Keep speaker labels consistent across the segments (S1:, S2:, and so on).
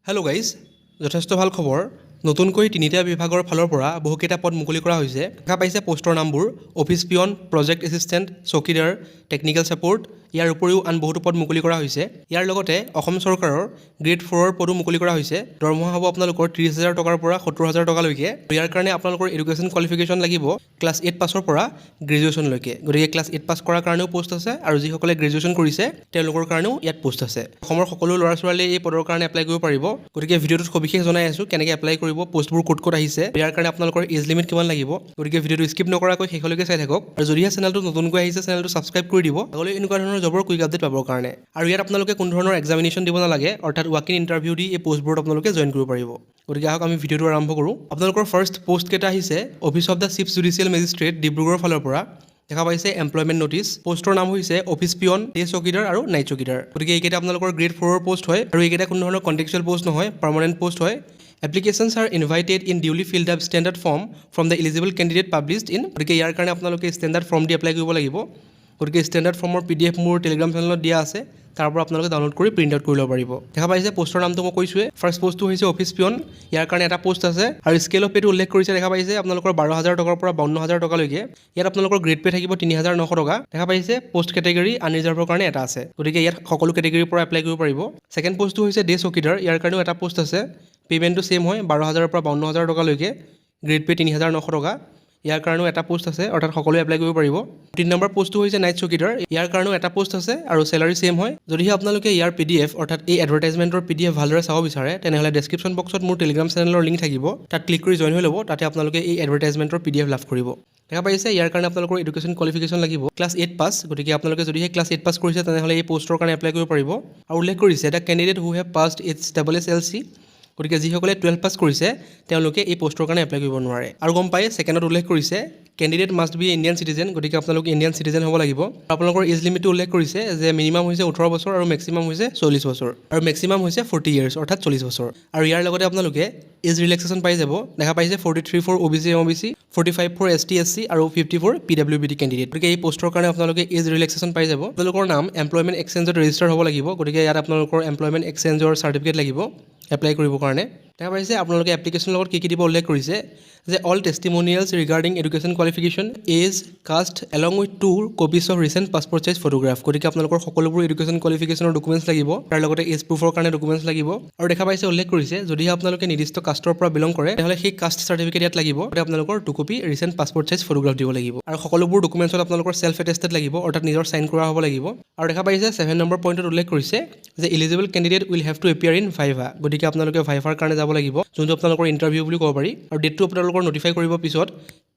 S1: Hello' guys, যথেষ্ট ভাল খবৰ। নতুনকৈ তিনিটা বিভাগৰ ফালৰ পৰা বহুকেইটা পদ মুকলি কৰা হৈছে। দেখা পাইছে পোষ্টৰ নামবোৰ অফিচ পিয়ন, প্ৰজেক্ট এছিষ্টেণ্ট, চকীদাৰ, টেকনিকেল ছাপোৰ্ট। ইয়াৰ উপৰিও আন বহুতো পদ মুকলি কৰা হৈছে। ইয়াৰ লগতে অসম চৰকাৰৰ গ্ৰেড 4ৰ পদো মুকলি কৰা হৈছে। দৰমহা হ'ব আপোনালোকৰ 30,000 টকাৰ পৰা 70,000 টকালৈকে। ইয়াৰ কাৰণে আপোনালোকৰ এডুকেশ্যন কোৱালিফিকেশ্যন লাগিব ক্লাছ 8 পাছৰ পৰা গ্ৰেজুৱেশ্যনলৈকে। গতিকে ক্লাছ 8 পাছ কৰাৰ কাৰণেও পোষ্ট আছে আৰু যিসকলে গ্ৰেজুৱেশ্যন কৰিছে তেওঁলোকৰ কাৰণেও ইয়াত পোষ্ট আছে। অসমৰ সকলো ল'ৰা ছোৱালীয়ে এই পদৰ কাৰণে এপ্লাই কৰিব পাৰিব। গতিকে ভিডিঅ'টোত সবিশেষ জনাই আছোঁ কেনেকৈ এপ্লাই কৰিব, পোষ্টবোৰ ক'ত ক'ত আহিছে, ইয়াৰ কাৰণে আপোনালোকৰ এজ লিমিট কিমান লাগিব। গতিকে ভিডিঅ'টো স্কিপ নকৰাকৈ শেষলৈকে চাই থাকক আৰু যদিহে চেনেলটো নতুনকৈ আহিছে চেনেলটো ছাবস্ক্ৰাইব কৰি দিব আগলৈ এনেকুৱা ধৰণৰ জবৰ কুইক আপডেট পাবৰ কাৰণে। আৰু ইয়াত আপোনালোকে কোনো ধৰণৰ এক্সামিনেশ্যন দিব নালাগে, অৰ্থাৎ ৱাক ইন ইণ্টাৰভিউ দি এই পোষ্টবোৰত আপোনালোকে জইন কৰিব পাৰিব। গতিকে আহক আমি ভিডিঅ'টো আৰম্ভ কৰোঁ। আপোনালোকৰ ফাৰ্ষ্ট পোষ্ট কেইটা আহিছে office of the chief judicial magistrate ডিব্ৰুগড়ৰ ফালৰ পৰা। দেখা পাইছে এমপ্লয়মেণ্ট নটিছ। পোষ্টৰ নাম হৈছে অফিচ পিয়ন, ডে চকীদাৰ আৰু নাইট চকীদাৰ। গতিকে এইকেইটা আপোনালোকৰ গ্ৰেড 4ৰ পোষ্ট হয় আৰু এইকেইটা কোনো ধৰণৰ কণ্টেকচুৱেল পোষ্ট নহয়, পাৰ্মানেণ্ট পোষ্ট হয়। Applications are invited in duly filled up standard form from the eligible candidate published in. গতিকে ইয়াৰ কাৰণে আপোনালোকে ষ্টেণ্ডাৰ্ড ফৰ্ম দি এপ্লাই কৰিব লাগিব। গতিকে ষ্টেণ্ডাৰ্ড ফৰ্মৰ PDF মোৰ টেলিগ্ৰাম চেনেলত দিয়া আছে, তাৰ পৰা আপোনালোকে ডাউনলোড কৰি প্ৰিণ্ট আউট কৰি ল'ব পাৰিব। দেখা পাইছে পোষ্টৰ নামটো মই কৈছোঁৱে। ফাৰ্ষ্ট পোষ্টটো হৈছে অফিচ পিয়ন, ইয়াৰ কাৰণে এটা পোষ্ট আছে আৰু স্কেল অফ পেটো উল্লেখ কৰিছে। দেখা পাইছে আপোনালোকৰ 12,000 টকাৰ পৰা 52,000 টকালৈকে। ইয়াত আপোনালোকৰ গ্ৰেড পে থাকিব 3,900 টকা। দেখা পাইছে পোষ্ট কেটেগৰী আনৰিজাৰ্ভৰ কাৰণে এটা আছে। গতিকে ইয়াত সকলো কেটেগৰীৰ পৰা এপ্লাই কৰিব পাৰিব। ছেকেণ্ড পোষ্টটো হৈছে ডে চকীদাৰ, ইয়াৰ কাৰণেও এটা পোষ্ট আছে। পে'মেণ্টটো ছেম হয় 12,000 পৰা 52,000 টকালৈকে। গ্ৰেড পে 3,900 টকা। ইয়াৰ কাৰণেও এটা পোষ্ট আছে, অৰ্থাৎ সকলোৱে এপ্লাই কৰিব পাৰিব। 3 নম্বৰ পোষ্টটো হৈছে নাইট চকীদাৰ, ইয়াৰ কাৰণেও এটা পোষ্ট আছে আৰু চেলাৰী ছেম হয়। যদিহে আপোনালোকে ইয়াৰ PDF অৰ্থাৎ এই এডভাৰটাইজমেণ্টৰ PDF ভালদৰে চাব বিচাৰে তেনেহ'লে ডেছক্ৰিপশ্যন বক্সত মোৰ টেলিগ্ৰাম চেনেলৰ লিংক থাকিব, তাত ক্লিক কৰি জইন হৈ ল'ব। তাতে আপোনালোকে এই এডভাৰটাইজমেণ্টৰ PDF লাভ কৰিব। দেখা পাইছে ইয়াৰ কাৰণে আপোনালোকৰ এডুকেশ্যন কোৱালিফিকেশ্যন লাগিব ক্লাছ 8 পাছ। গতিকে আপোনালোকে যদিহে ক্লাছ 8 পাছ কৰিছে তেনেহ'লে এই পোষ্টৰ কাৰণে এপ্লাই কৰিব পাৰিব। আৰু উল্লেখ কৰিছে the candidate who have passed HSSLC। গতিকে যিসকলে 12 পাছ কৰিছে তেওঁলোকে এই পোষ্টৰ কাৰণে এপ্লাই কৰিব নোৱাৰে। আৰু গম পায় ছেকেণ্ডত উল্লেখ কৰিছে candidate must B Indian citizen. গতিকে আপোনালোক ইণ্ডিয়ান চিটিজেন হ'ব লাগিব। আপোনালোকৰ এজ লিমিটটো উল্লেখ কৰিছে যে মিনিমাম হৈছে 18 বছৰ আৰু মেক্সিমাম হৈছে 40 বছৰ আৰু মেক্সিমাম হৈছে 40 ইয়াৰ্ছ অৰ্থাৎ 40 বছৰ। আৰু ইয়াৰ লগতে আপোনালোকে এজ ৰিলেক্সেশ্যন পাই যাব। দেখা পাইছে 43 for OBC MOBC, 45 for ST SC আৰু 50 ফৰ PWBD কেণ্ডিডেট। গতিকে এই পোষ্টৰ কাৰণে আপোনালোকে এজ ৰিলেক্সেশ্যন পাই যাব। আপোনালোকৰ নাম এমপ্লয়মেণ্ট এক্সচেঞ্জত ৰেজিষ্টাৰ হ'ব লাগিব। গতিকে ইয়াত আপোনালোকৰ এমপ্লয়মেণ্ট এক্সচেঞ্জৰ চাৰ্টিফিকেট লাগিব এপ্লাই কৰিবৰ কাৰণে। দেখা পাইছে আপোনালোকে এপ্লিকেশ্যনৰ লগত কি দিব উল্লেখ কৰিছে যে all testimonials regarding education qualification, age, caste along with 2 copies of recent passport size photograph. গতিকে আপোনালোকৰ সকলোবোৰ এডুকেশ্যন কোৱালিফিকেশ্যনৰ ডকুমেণ্টছ লাগিব, তাৰ লগতে এজ প্ৰুফৰ কাৰণে ডকুমেণ্টছ লাগিব। আৰু দেখা পাইছে উল্লেখ কৰিছে যদিহে আপোনালোকে নিৰ্দিষ্ট কাষ্টৰ পৰা বিলং কৰে তেনেহ'লে সেই কাষ্ট চাৰ্টিফিকেট ইয়াত লাগিব। গতিকে আপোনালোকৰ 2 copy recent passport size photograph দিব লাগিব। আৰু সকলোবোৰ ডকুমেণ্টছত আপোনালোকৰ ছেল্ফ এটেষ্টেড লাগিব, অৰ্থাৎ নিজৰ চাইন কৰা হ'ব লাগিব। আৰু দেখা পাইছে 7 নম্বৰ পইণ্টত উল্লেখ কৰিছে যে eligible candidate will have to appear in viva. গতিকে আপোনালোকে ভাইভাৰ কাৰণে যাব লাগিব, যোনটো আপোনালোকৰ ইণ্টাৰভিউ বুলি ক'ব পাৰি। আৰু ডেটটো আপোনালোকৰ নটিফাই কৰিব পিছত।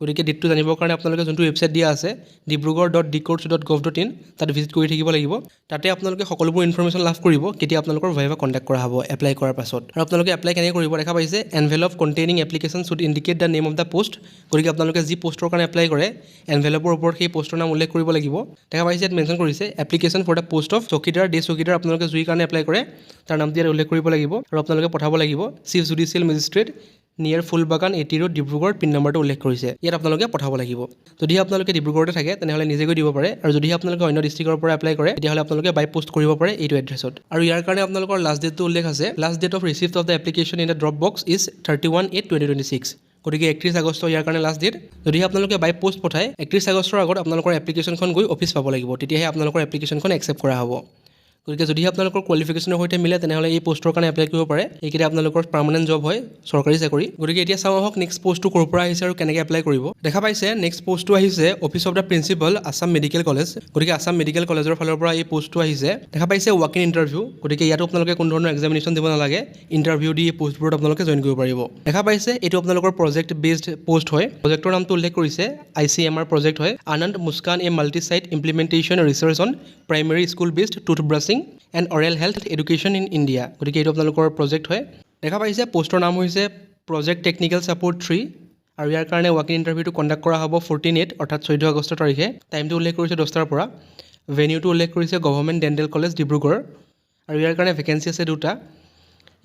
S1: গতিকে ডেটটো জানিবৰ কাৰণে আপোনালোকে যোনটো ৱেবছাইট দিয়া আছে dibrugad.dcourts.gov.in তাত ভিজিট কৰি থাকিব লাগিব। তাতে আপোনালোকে সকলোবোৰ ইনফৰমেশ্যন লাভ কৰিব কেতিয়া আপোনালোকৰ ভাইভা কণ্টেক্ট কৰা হ'ব এপ্লাই কৰাৰ পাছত। আৰু আপোনালোকে এপ্লাই কেনেকৈ কৰিব দেখা পাইছে envelope containing application should indicate the name of the post. গতিকে আপোনালোকে যি পোষ্টৰ কাৰণে এপ্লাই কৰে এনভেলপৰ ওপৰত সেই পোষ্টৰ নাম উল্লেখ কৰিব লাগিব। দেখা পাইছে ইয়াত মেনশ্যন কৰিছে application for the post of chowkidar, day chowkidar. আপোনালোকে জুইৰ কাৰণে এপ্লাই কৰে তাৰ নামটো ইয়াত উল্লেখ কৰিব লাগিব আৰু আপোনালোকে পঠাব লাগিব চিফ জুডিচিয়েল মেজিষ্ট্ৰেট নিয়াৰ ফুলবাগান 80 ৰোড ডিব্ৰুগড়। পিন নম্বৰটো উল্লেখ কৰিছে, ইয়াত আপোনালোকে পঠাব লাগিব। যদিহে আপোনালোকে ডিব্ৰুগড়তে থাকে তেনেহ'লে নিজে গৈ দিব পাৰে, আৰু যদিহে আপোনালোকে অন্য ডিষ্ট্ৰিক্টৰ পৰা এপ্লাই কৰে তেতিয়াহ'লে আপোনালোকে বাই পোষ্ট কৰিব পাৰে এইটো এড্ৰেছত। আৰু ইয়াৰ কাৰণে আপোনালোকৰ লাষ্ট ডেটটো উল্লেখ আছে। Last date of receipt of the application in the drop box is 31/8/2026। গতিকে 31 আগষ্ট ইয়াৰ কাৰণে লাষ্ট ডেট। যদিহে আপোনালোকে বাই পোষ্ট পঠায় 31 আগষ্টৰ আগত আপোনালোকৰ এপ্লিকেশ্যনখন গৈ অফিচ পাব লাগিব, তেতিয়াহে আপোনালোকৰ এপ্লিকেশ্যনখন একচেপ্ট কৰা হ'ব। গতিকে যদিহে আপোনালোকৰ কোৱালিফিকেশ্যনৰ সৈতে মিলে তেনেহ'লে এই পোষ্টৰ কাৰণে এপ্লাই কৰিব পাৰে। এইকেইটা আপোনালোকৰ পাৰ্মানেণ্ট জব হয়, চৰকাৰী চাকৰি। গতিকে এতিয়া চাওঁ আহক নেক্সট পোষ্টটো ক'ৰ পৰা আহিছে আৰু কেনেকৈ এপ্লাই কৰিব। দেখা পাইছে নেক্সট পোষ্টটো আহিছে office of the principal, Assam medical college. গতিকে আছাম মেডিকেল কলেজৰ ফালৰ পৰা এই পোষ্টটো আহিছে। দেখা পাইছে ৱাক ইন ইণ্টাৰভিউ। গতিকে ইয়াতো আপোনালোকে কোনো ধৰণৰ এক্সামিনেশ্যন দিব নালাগে, ইণ্টাৰভিউ দি এই পোষ্টবোৰত আপোনালোকে জইন কৰিব পাৰিব। দেখা পাইছে এইটো আপোনালোকৰ প্ৰজেক্ট বেছড পোষ্ট হয়। প্ৰজেক্টৰ নামটো উল্লেখ কৰিছে ICMR প্ৰজেক্ট হয়। Anand Muskaan a multi site implementation research on primary school based tooth brushing and oral health education in India. গতিকে এইটো আপোনালোকৰ প্ৰজেক্ট হয়। দেখা পাইছে পোষ্টৰ নাম হৈছে প্ৰজেক্ট টেকনিকেল ছাপোৰ্ট 3 আৰু ইয়াৰ কাৰণে ৱাক ইন ইণ্টাৰভিউটো কণ্ডাক্ট কৰা হ'ব 14/8 অৰ্থাৎ 14 আগষ্ট তাৰিখে। টাইমটো উল্লেখ কৰিছে 10টাৰ পৰা। ভেনিউটো উল্লেখ কৰিছে গভৰ্ণমেণ্ট ডেণ্টেল কলেজ ডিব্ৰুগড়। আৰু ইয়াৰ কাৰণে ভেকেঞ্চি আছে 2টা।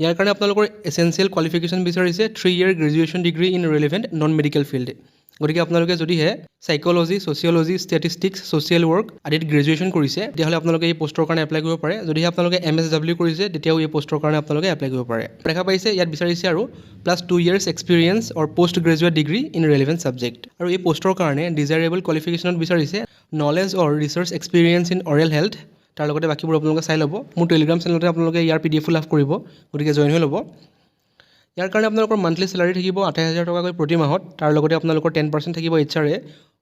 S1: ইয়াৰ কাৰণে আপোনালোকৰ এছেঞ্চিয়েল কোৱালিফিকেশ্যন বিচাৰিছে 3 year graduation degree in relevant non medical field. গতিকে আপোনালোকে যদিহে psychology, sociology, statistics, social work আদিত গ্ৰেজুৱেশ্যন কৰিছে তেতিয়াহ'লে আপোনালোকে এই পোষ্টৰ কাৰণে এপ্লাই কৰিব পাৰে। যদিহে আপোনালোকে MSW কৰিছে তেতিয়াও এই পোষ্টৰ কাৰণে আপোনালোকে এপ্লাই কৰিব পাৰে। দেখা পাইছে ইয়াত বিচাৰিছে আৰু +2 years experience or post graduate degree in relevant subject. আৰু এই পোষ্টৰ কাৰণে ডিজাইৰেবল কোৱালিফিকেশ্যনত বিচাৰিছে knowledge or research experience in oral health. তাৰ লগতে বাকীবোৰ আপোনালোকে চাই ল'ব। মোৰ টেলিগ্ৰাম চেনেলতে আপোনালোকে ইয়াৰ PDF লাভ কৰিব, গতিকে জইন হৈ ল'ব। ইয়াৰ কাৰণে আপোনালোকৰ মান্থলি চেলাৰী থাকিব 28,000 টকাকৈ প্ৰতি মাহত। তাৰ লগতে আপোনালোকৰ 10% থাকিব HRA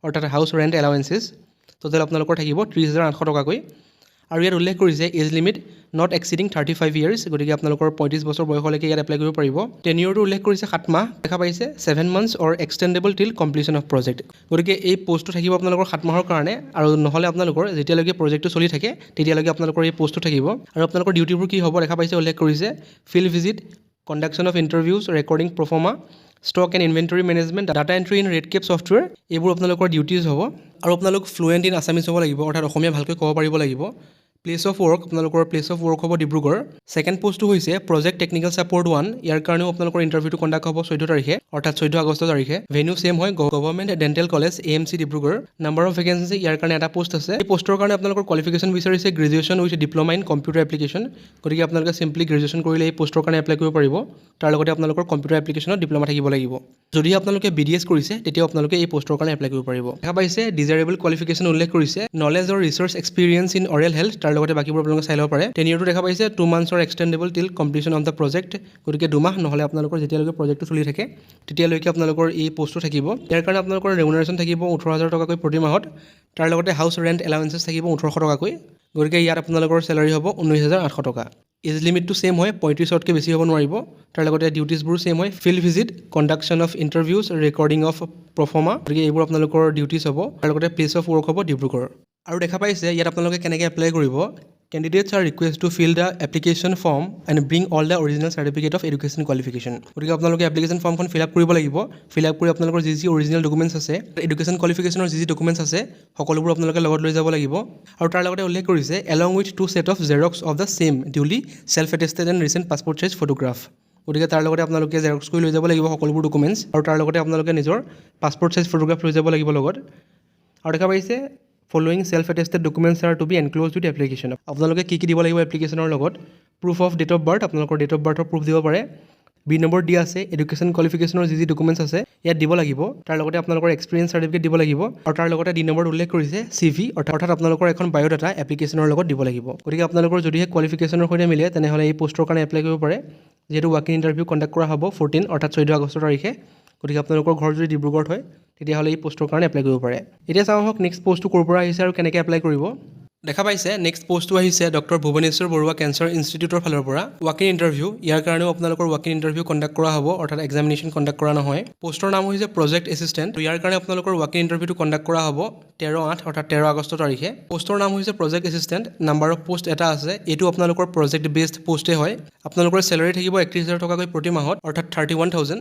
S1: অৰ্থাৎ হাউচ ৰেণ্ট এলাৱেঞ্চেছ। টোটেল আপোনালোকৰ থাকিব 30,800 টকাকৈ। আৰু ইয়াত উল্লেখ কৰিছে age limit not exceeding 35 years, গতিকে আপোনালোকৰ 35 বছৰ বয়সলৈকে ইয়াত এপ্লাই কৰিব পাৰিব। টেনিয়ৰটো উল্লেখ কৰিছে 7 মাহ, দেখা পাইছে 7 months অৰ এক্সটেণ্ডেবল টিল কমপ্লিশ্যন অফ প্ৰজেক্ট। গতিকে এই পোষ্টটো থাকিব আপোনালোকৰ 7 মাহৰ কাৰণে, আৰু নহ'লে আপোনালোকৰ যেতিয়ালৈকে প্ৰজেক্টটো চলি থাকে তেতিয়ালৈকে আপোনালোকৰ এই পোষ্টটো থাকিব। আৰু আপোনালোকৰ ডিউটিবোৰ কি হ'ব দেখা পাইছে, উল্লেখ কৰিছে field visit, conduction of interviews, recording proforma, stock and inventory management, data entry in REDCap software, এইবোৰ আপোনালোকৰ ডিউটিজ হ'ব। আৰু আপোনালোক ফ্লুৱেণ্ট ইন আছামিজ হ'ব লাগিব, অৰ্থাৎ অসমীয়া ভালকৈ ক'ব পাৰিব লাগিব। প্লেচ অফ ৱৰ্ক, আপোনালোকৰ প্লেচ অফ ৱৰ্ক হ'ব ডিব্ৰুগড়। ছেকেণ্ড পোষ্টটো হৈছে প্ৰজেক্ট টেকনিকেল ছাপৰ্ট 1, ইয়াৰ কাৰণেও আপোনালোকৰ ইণ্টাৰভিউটো কণ্ডাক্ট হ'ব 14 তাৰিখে, অৰ্থাৎ 14 আগষ্ট তাৰিখে। ভেন্যু ছেম হয়, government dental college AMC Dibrugarh. Number of vacancy ইয়াৰ কাৰণে এটা পোষ্ট আছে। এই পোষ্টৰ কাৰণে আপোনালোকৰ কোৱালিফিকেশ্যন বিচাৰিছে graduation with diploma in computer application, গতিকে আপোনালোকে চিম্পলি গ্ৰেজুৱেশ্যন কৰিলে এই পোষ্টৰ কাৰণে এপ্লাই কৰিব পাৰিব। তাৰ লগতে আপোনালোকৰ কম্পিউটাৰ এপ্লিকেশ্যনত ডিপ্ল'মা থাকিব লাগিব। যদি আপোনালোকে BDS কৰিছে তেতিয়াও আপোনালোকে এই পোষ্টৰ কাৰণে এপ্লাই কৰিব পাৰিব। দেখা পাইছে ডিজাইৰেবল কোৱালিফিকেশ্যন উল্লেখ কৰিছে knowledge or research experience in oral health, তাৰ লগতে বাকীবোৰ আপোনালোকে চাই ল'ব পাৰে। টেনিয়ৰটো দেখা পাইছে 2 months অৰ এক্সটেণ্ডেবল টিল কমপ্লিশ্যন অফ দ্য প্ৰজেক্ট, গতিকে 2 মাহ নহ'লে আপোনালোকৰ যেতিয়ালৈকে প্ৰজেক্টটো চলি থাকে তেতিয়ালৈকে আপোনালোকৰ এই পোষ্টটো থাকিব। ইয়াৰ কাৰণে আপোনালোকৰ ৰেমুনাৰেশ্যন থাকিব 18,000 টকাকৈ প্ৰতি মাহত। তাৰ লগতে হাউচ ৰেণ্ট এলাৱেঞ্চেছ থাকিব 1800 টকাকৈ, গতিকে ইয়াত আপোনালোকৰ চেলাৰী হ'ব 19,800 টকা। এজ লিমিটটো ছেম হয়, 35তকৈ বেছি হ'ব নোৱাৰিব। তাৰ লগতে ডিউটিজবোৰ ছেম হয়, field visit, conduction of interviews, recording of proforma, গতিকে এইবোৰ আপোনালোকৰ ডিউটিজ হ'ব। তাৰ লগতে প্লেচ অফ ৱৰ্ক হ'ব ডিব্ৰুগড়। আৰু দেখা পাইছে ইয়াত আপোনালোকে কেনেকৈ এপ্লাই কৰিব। Candidates are requested to fill the application form and bring all the original certificate of education qualification. গতিকে আপোনালোকে এপ্লিকেশ্যন ফৰ্মখন ফিল আপ কৰিব লাগিব। ফিল আপ কৰি আপোনালোকৰ যি অৰিজিনেল ডকুমেণ্টছ আছে, এডুকেশ্যন কোৱালিফিকেশ্যনৰ যি ডকুমেণ্টছ আছে সকলোবোৰ আপোনালোকে লগত লৈ যাব লাগিব। আৰু তাৰ লগতে উল্লেখ কৰিছে along with 2 sets of xerox of the same duly self attested and recent passport size photograph, গতিকে তাৰ লগতে আপোনালোকে জেৰক্স কৰি লৈ যাব লাগিব সকলোবোৰ ডকুমেণ্টছ, আৰু তাৰ লগতে আপোনালোকে নিজৰ পাছপৰ্ট চাইজ ফটোগ্ৰাফ লৈ যাব লাগিব লগত। আৰু দেখা পাইছে following self attested documents are to be enclosed with application. আপোনালোকে কি দিব লাগিব এপ্লিকেশ্যনৰ লগত, proof of date of birth, আপোনালোকৰ ডেট অফ বাৰ্থৰ প্ৰুফ দিব পাৰে। B নম্বৰ দিয়া আছে, এডুকেশ্যন কোৱালিফিকেশ্যনৰ যি ডকুমেণ্টছ আছে ইয়াত দিব লাগিব। তাৰ লগতে আপোনালোকৰ এক্সপিৰিয়েঞ্চ চাৰ্টিফিকেট দিব লাগিব। আৰু তাৰ লগতে D নম্বৰত উল্লেখ কৰিছে CV, অৰ্থাৎ আপোনালোকৰ এখন বায়'ডাটা এপ্লিকেশ্যনৰ লগত দিব লাগিব। গতিকে আপোনালোকৰ যদিহে কোৱালিফিকেশ্যনৰ সৈতে মিলে তেনেহ'লে এই পোষ্টৰ কাৰণে এপ্লাই কৰিব পাৰে। যিহেতু ৱাক ইন ইণ্টাৰভিউ কণ্ডাক্ট কৰা হ'ব 14 অৰ্থাৎ 14 আগষ্ট তাৰিখে, গতিকে আপোনালোকৰ ঘৰ যদি ডিব্ৰুগড়ত হয় তেতিয়াহ'লে এই পোষ্টৰ কাৰণে এপ্লাই কৰিব পাৰে। এতিয়া চাওঁ আহক নেক্সট পোষ্টটো ক'ৰ পৰা আহিছে আৰু কেনেকৈ এপ্লাই কৰিব। দেখা পাইছে নেক্সট পোষ্টটো আহিছে ডক্টৰ ভুৱনেশ্বৰ বৰুৱা কেঞ্চাৰ ইনষ্টিটিউটৰ ফালৰ পৰা ৱাক ইন ইণ্টাৰভিউ। ইয়াৰ কাৰণেও আপোনালোকৰ ৱাক ইন ইণ্টাৰভিউ কণ্ডাক্ট কৰা হ'ব, অৰ্থাৎ এক্সামিনেশ্যন কণ্ডাক্ট কৰা নহয়। পোষ্টৰ নাম হৈছে প্ৰজেক্ট এছিষ্টেণ্ট। ইয়াৰ কাৰণে আপোনালোকৰ ৱাক ইন ইণ্টাৰভিউটো কণ্ডাক্ট কৰা হ'ব 13/8 অৰ্থাৎ 13 আগষ্ট তাৰিখে। পোষ্টৰ নাম হৈছে project assistant. Number of post এটা আছে, এইটো আপোনালোকৰ প্ৰজেক্ট বেছড পোষ্টেই হয়। আপোনালোকৰ চেলাৰী থাকিব 31,000 টকাকৈ প্ৰতি মাহত, অৰ্থাৎ 31,000।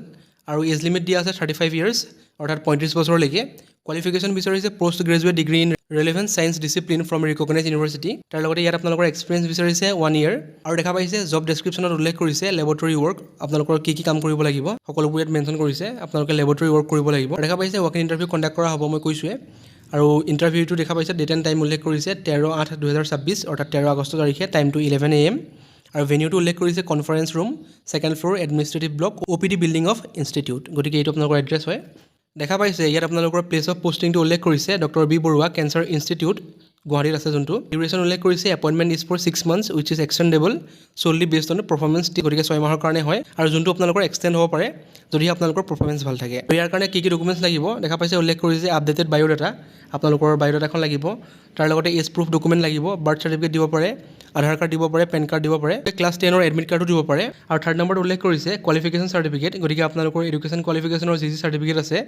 S1: আৰু এজ লিমিট দিয়া আছে 35 years অৰ্থাৎ 35 বছৰলৈকে। কোৱালিফিকেশ্যন বিচাৰিছে post graduate degree in relevant science discipline from recognise university. তাৰ লগতে ইয়াত আপোনালোকৰ এক্সপিৰিয়েঞ্চ বিচাৰিছে 1 year। আৰু দেখা পাইছে জব ডেছক্ৰিপশ্যনত উল্লেখ কৰিছে লেবৰেটৰী ৱৰ্ক, আপোনালোকৰ কি কাম কৰিব লাগিব সকলোবোৰ ইয়াত মেনশ্যন কৰিছে। আপোনালোকে লেবৰেটৰী ৱৰ্ক কৰিব লাগিব। দেখা পাইছে ৱাক ইন ইণ্টাৰভিউ কণ্ডাক্ট কৰা হ'ব, মই কৈছোৱে। আৰু ইণ্টাৰভিউটো দেখা পাইছে ডেট এণ্ড টাইম উল্লেখ কৰিছে 13/8/2026 অৰ্থাৎ 13 আগষ্ট তাৰিখে, টাইমটো 11 AM। আৰু ভেনিউটো উল্লেখ কৰিছে conference room, 2nd floor administrative block, OPD building of institute, গতিকে এইটো আপোনালোকৰ এড্ৰেছ হয়। দেখা পাইছে ইয়াত আপোনালোকৰ প্লেচ অফ পষ্টিংটো উল্লেখ কৰিছে doctor B Barooah cancer institute, গুৱাহাটীত আছে যোনটো। ডিউৰেশ্যন উল্লেখ কৰিছে appointment is for 6 months which is extendable solely based on performance, গতিকে 6 মাহৰ কাৰণে হয়। আৰু যোনটো আপোনালোকৰ এক্সটেণ্ড হ'ব পাৰে যদি আপোনালোকৰ পাৰফৰ্মেঞ্চ ভাল থাকে। ইয়াৰ কাৰণে কি ডকুমেণ্টছ লাগিব দেখা পাইছে উল্লেখ কৰিছে আপডেটেড বায়'ডাটা, আপোনালোকৰ বায়'ডাটাখন লাগিব। তাৰ লগতে এজ প্ৰুফ ডকুমেণ্ট লাগিব, বাৰ্থ চাৰ্টিফিকেট দিব পাৰে, আধাৰ কাৰ্ড দিব পাৰে, পেন কাৰ্ড দিব পাৰে, ক্লাছ 10ৰ এডমিট কাৰ্ডো দিব পাৰে। আৰু 3rd নম্বৰত উল্লেখ কৰিছে কোৱালিফিকেশ্যন চাৰ্টিফিকেট, গতিকে আপোনালোকৰ এডুকেশ্যন কোৱালিফিকেশ্যনৰ যি চাৰ্টিফিকেট আছে,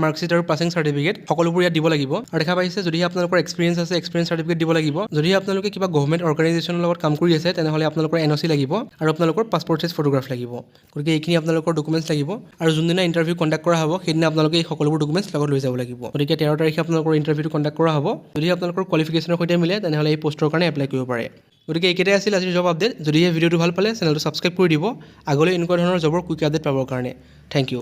S1: মাৰ্কশ্বিট আৰু পাছিং চাৰ্টিফিকেট সকলোবোৰ ইয়াত দিব লাগিব। আৰু দেখা পাইছে যদিহে আপোনালোকৰ এক্সপিৰিয়েঞ্চ আছে এক্সপিৰিয়েঞ্চ চাৰ্টিফিকেট দিব লাগিব। যদিহে আপোনালোকে কিবা গভৰ্ণমেণ্ট অৰ্গেনাইজেশ্যনৰ লগত কাম কৰি আছে তেনেহ'লে আপোনালোকৰ NOC লাগিব আৰু আপোনালোকৰ পাছপৰ্ট চাইজ ফটোগ্ৰাফ লাগিব। গতিকে এইখিনি আপোনালোকৰ ডকুমেণ্টছ লাগিব। আৰু যোনদিনা ইণ্টাৰভিউ কণ্ডাক্ট কৰা হ'ব সেইদিনা আপোনালোকে এই সকলোবোৰ ডকুমেণ্টছ লগত লৈ যাব লাগিব। গতিকে 13 তাৰিখে আপোনালোকৰ ইণ্টাৰভিউটো কণ্ডাক্ট কৰা হ'ব। যদি আপোনালোকৰ কোৱালিফিকেশ্যনৰ সৈতে মিলে তেনেহ'লে এই পোষ্টৰ কাৰণে এপ্লাই কৰিব পাৰে। গতিকে এইকেইটাই আছিল আজিৰ জব আপডেট। যদিহে ভিডিঅ'টো ভাল পালে চেনেলটো ছাবস্ক্ৰাইব কৰি দিব আগলৈ এনেকুৱা ধৰণৰ জবৰ কুইক আপডেট পাবৰ কাৰণে। Thank U.